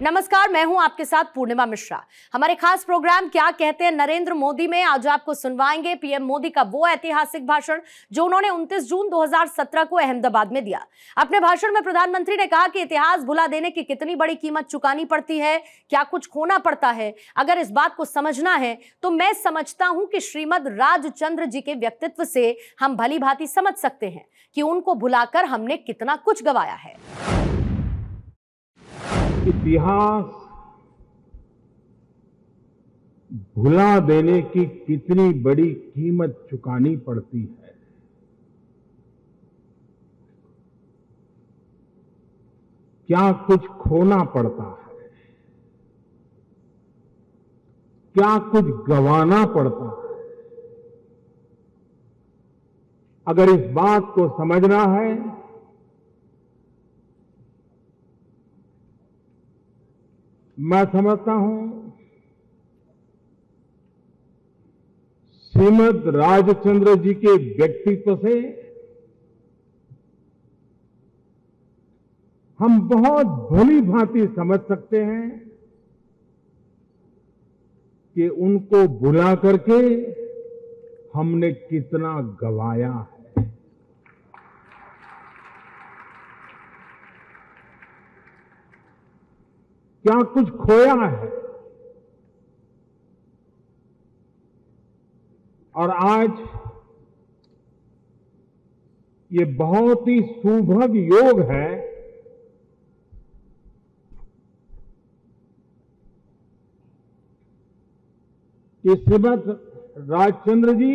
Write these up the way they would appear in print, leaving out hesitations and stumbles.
नमस्कार, मैं हूं आपके साथ पूर्णिमा मिश्रा। हमारे खास प्रोग्राम क्या कहते हैं नरेंद्र मोदी में आज आपको सुनवाएंगे पीएम मोदी का वो ऐतिहासिक भाषण जो उन्होंने 29 जून 2017 को अहमदाबाद में दिया। अपने भाषण में प्रधानमंत्री ने कहा कि इतिहास भुला देने की कितनी बड़ी कीमत चुकानी पड़ती है, क्या कुछ खोना पड़ता है। अगर इस बात को समझना है तो मैं समझता हूं कि श्रीमद राजचंद्र जी के व्यक्तित्व से हम भली भांति समझ सकते हैं कि उनको भुलाकर हमने कितना कुछ गंवाया है। इतिहास भुला देने की कितनी बड़ी कीमत चुकानी पड़ती है। क्या कुछ खोना पड़ता है, क्या कुछ गंवाना पड़ता है। अगर इस बात को समझना है मैं समझता हूं श्रीमद राजचंद्र जी के व्यक्तित्व से हम बहुत भली भांति समझ सकते हैं कि उनको भुला करके हमने कितना गंवाया है। क्या कुछ खोया है। और आज ये बहुत ही सुभग योग है कि श्रीमद राजचंद्र जी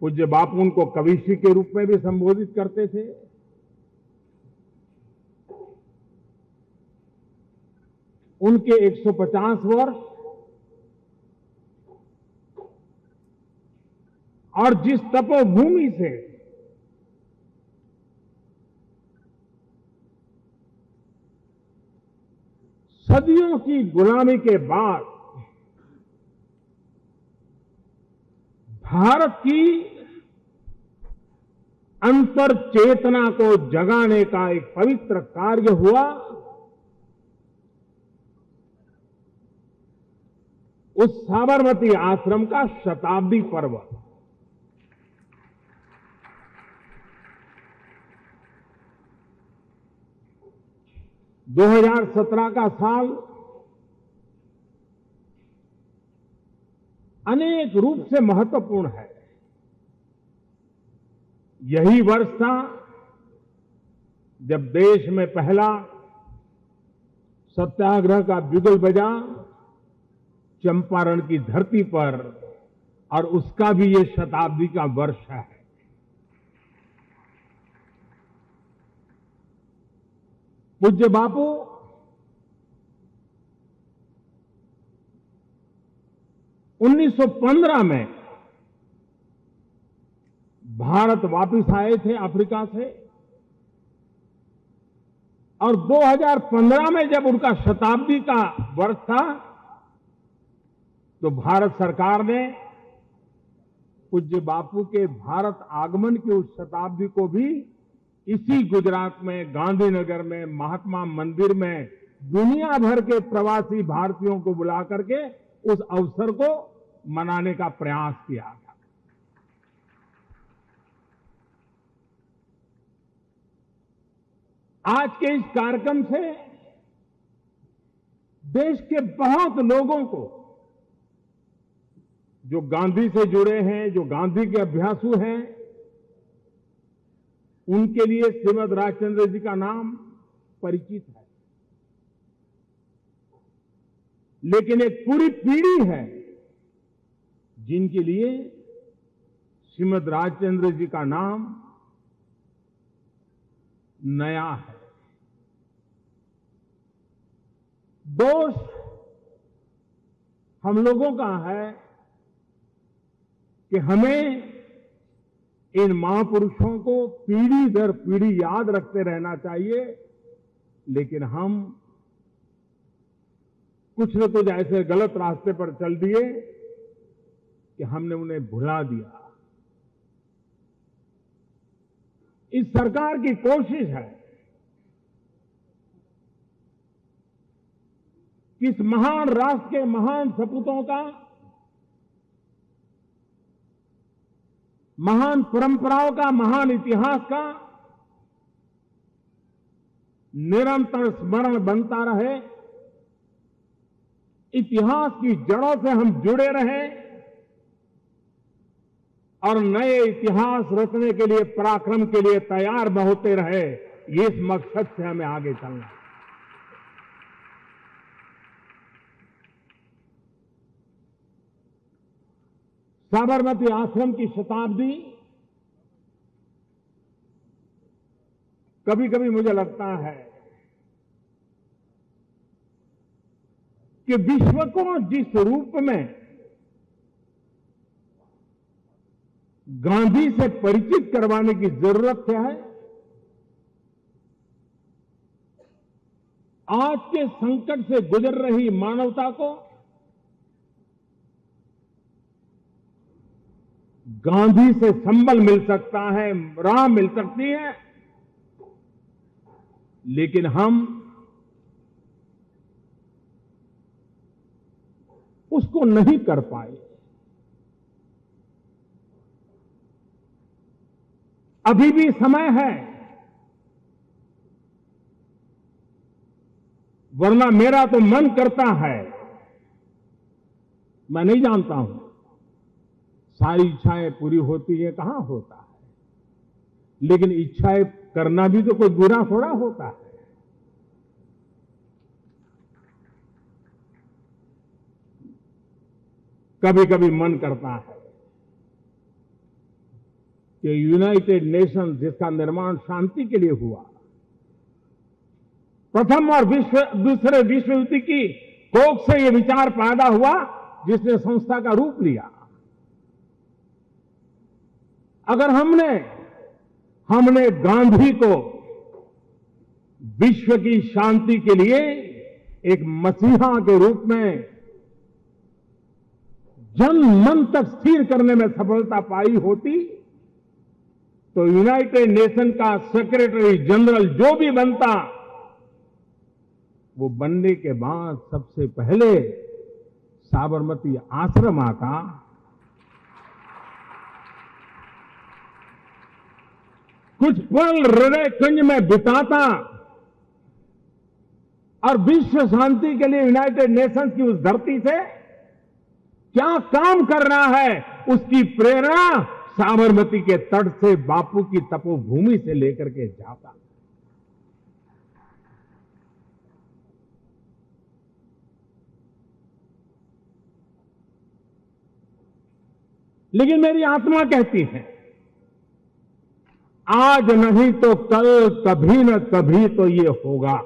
पूज्य बापू उनको कविश्री के रूप में भी संबोधित करते थे। उनके 150 वर्ष और जिस तपोभूमि से सदियों की गुलामी के बाद भारत की अंतर चेतना को जगाने का एक पवित्र कार्य हुआ, उस साबरमती आश्रम का शताब्दी पर्व। दो 2017 का साल अनेक रूप से महत्वपूर्ण है। यही वर्ष था जब देश में पहला सत्याग्रह का बिगुल बजा चंपारण की धरती पर, और उसका भी ये शताब्दी का वर्ष है। पूज्य बापू उन्नीस 1915 में भारत वापस आए थे अफ्रीका से, और 2015 में जब उनका शताब्दी का वर्ष था तो भारत सरकार ने पूज्य बापू के भारत आगमन की उस शताब्दी को भी इसी गुजरात में गांधीनगर में महात्मा मंदिर में दुनिया भर के प्रवासी भारतीयों को बुला करके उस अवसर को मनाने का प्रयास किया था। आज के इस कार्यक्रम से देश के बहुत लोगों को जो गांधी से जुड़े हैं, जो गांधी के अभ्यासु हैं, उनके लिए श्रीमद राजचंद्र जी का नाम परिचित है। लेकिन एक पूरी पीढ़ी है जिनके लिए श्रीमद राजचंद्र जी का नाम नया है। दोष हम लोगों का है कि हमें इन महापुरुषों को पीढ़ी दर पीढ़ी याद रखते रहना चाहिए, लेकिन हम कुछ न कुछ ऐसे गलत रास्ते पर चल दिए कि हमने उन्हें भुला दिया। इस सरकार की कोशिश है किस महान राष्ट्र के महान सपूतों का, महान परंपराओं का, महान इतिहास का निरंतर स्मरण बनता रहे, इतिहास की जड़ों से हम जुड़े रहें और नए इतिहास रचने के लिए, पराक्रम के लिए तैयार होते रहे, ये इस मकसद से हमें आगे चलना है। साबरमती आश्रम की शताब्दी, कभी कभी मुझे लगता है कि विश्व को जिस रूप में गांधी से परिचित करवाने की जरूरत है, आज के संकट से गुजर रही मानवता को गांधी से संबल मिल सकता है, राह मिल सकती है, लेकिन हम उसको नहीं कर पाए। अभी भी समय है, वरना मेरा तो मन करता है, मैं नहीं जानता हूं सारी इच्छाएं पूरी होती है, कहां होता है, लेकिन इच्छाएं करना भी तो कोई बुरा थोड़ा होता है। कभी कभी मन करता है कि यूनाइटेड नेशंस, जिसका निर्माण शांति के लिए हुआ, प्रथम और दूसरे विश्व युद्ध की कोख से यह विचार पैदा हुआ, जिसने संस्था का रूप लिया। अगर हमने गांधी को विश्व की शांति के लिए एक मसीहा के रूप में जन मन तक स्थिर करने में सफलता पाई होती, तो यूनाइटेड नेशन का सेक्रेटरी जनरल जो भी बनता, वो बनने के बाद सबसे पहले साबरमती आश्रम आता, कुछ पल हृदय कुंज में बिताता और विश्व शांति के लिए यूनाइटेड नेशंस की उस धरती से क्या काम कर रहा है, उसकी प्रेरणा साबरमती के तट से बापू की तपोभूमि से लेकर के जाता। लेकिन मेरी आत्मा कहती है, आज नहीं तो कल, कभी न कभी तो ये होगा।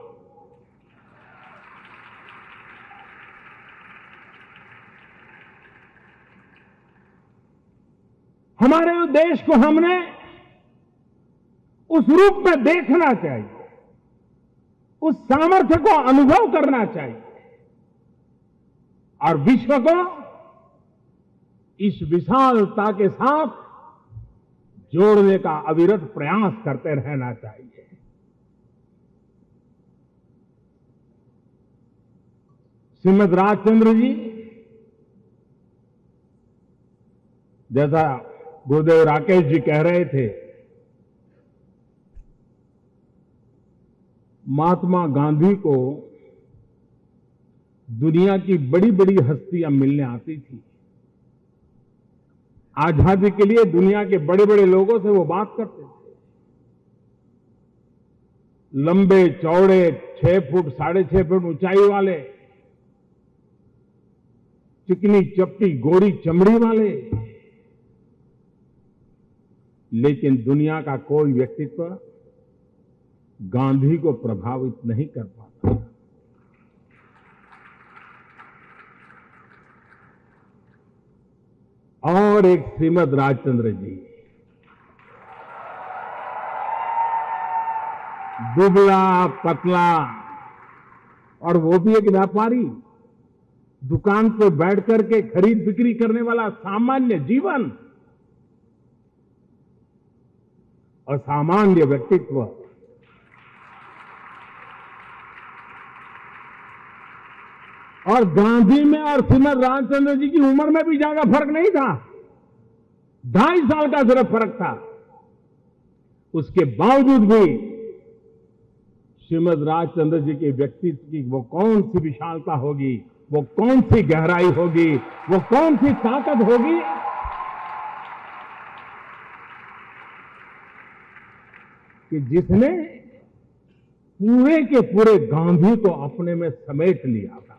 हमारे देश को हमने उस रूप में देखना चाहिए, उस सामर्थ्य को अनुभव करना चाहिए और विश्व को इस विशालता के साथ जोड़ने का अविरत प्रयास करते रहना चाहिए। श्रीमद राजचंद्र जी, जैसा गुरुदेव राकेश जी कह रहे थे, महात्मा गांधी को दुनिया की बड़ी बड़ी हस्तियां मिलने आती थी। आजादी के लिए दुनिया के बड़े बड़े लोगों से वो बात करते थे। लंबे चौड़े 6 फुट 6.5 फुट ऊंचाई वाले, चिकनी चपटी गोरी चमड़ी वाले, लेकिन दुनिया का कोई व्यक्तित्व गांधी को प्रभावित नहीं कर पाता। और एक श्रीमद राजचंद्र जी, दुबला पतला, और वो भी एक व्यापारी, दुकान पे बैठ करके खरीद बिक्री करने वाला, सामान्य जीवन और सामान्य व्यक्तित्व। और गांधी में और श्रीमद रामचंद्र जी की उम्र में भी ज्यादा फर्क नहीं था, 2.5 साल का सिर्फ फर्क था। उसके बावजूद भी श्रीमद रामचंद्र जी के व्यक्तित्व की वो कौन सी विशालता होगी, वो कौन सी गहराई होगी, वो कौन सी ताकत होगी कि जिसने पूरे के पूरे गांधी को अपने में समेट लिया था।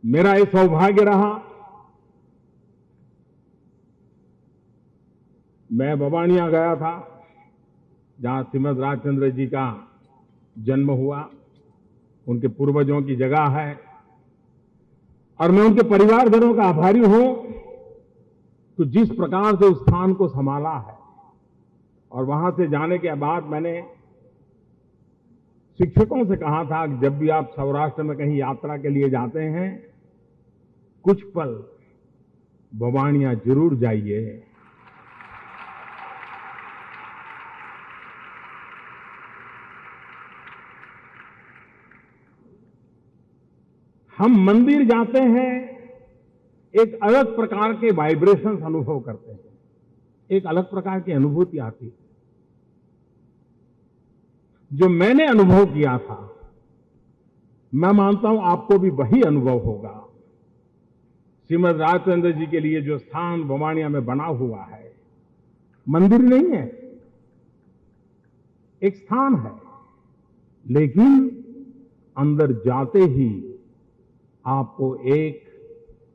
मेरा ये सौभाग्य रहा, मैं बवानिया गया था जहां श्रीमद रामचंद्र जी का जन्म हुआ, उनके पूर्वजों की जगह है, और मैं उनके परिवारजनों का आभारी हूं तो जिस प्रकार से उस स्थान को संभाला है। और वहां से जाने के बाद मैंने शिक्षकों से कहा था कि जब भी आप सौराष्ट्र में कहीं यात्रा के लिए जाते हैं, कुछ पल बवानिया जरूर जाइए। हम मंदिर जाते हैं, एक अलग प्रकार के वाइब्रेशंस अनुभव करते हैं, एक अलग प्रकार की अनुभूति आती है। जो मैंने अनुभव किया था, मैं मानता हूं आपको भी वही अनुभव होगा। श्रीमद रामचंद्र जी के लिए जो स्थान बवानिया में बना हुआ है, मंदिर नहीं है, एक स्थान है, लेकिन अंदर जाते ही आपको एक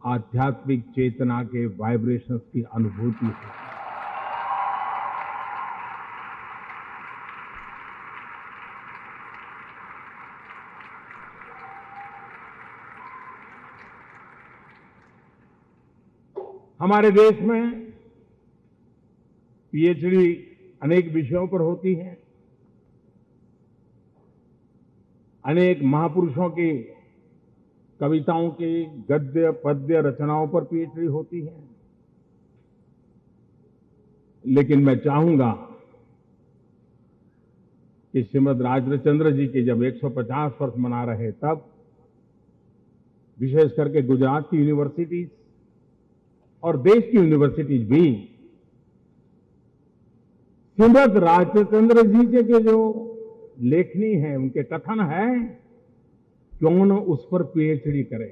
आध्यात्मिक चेतना के वाइब्रेशंस की अनुभूति है। हमारे देश में पीएचडी अनेक विषयों पर होती है, अनेक महापुरुषों की कविताओं की गद्य पद्य रचनाओं पर पीएचडी होती है। लेकिन मैं चाहूंगा कि श्रीमद रामचंद्र जी के जब 150 वर्ष मना रहे, तब विशेष करके गुजरात की यूनिवर्सिटीज और देश की यूनिवर्सिटीज भी श्रीमद रामचंद्र जी के जो लेखनी है, उनके कथन है, क्यों न उस पर पीएचडी करें।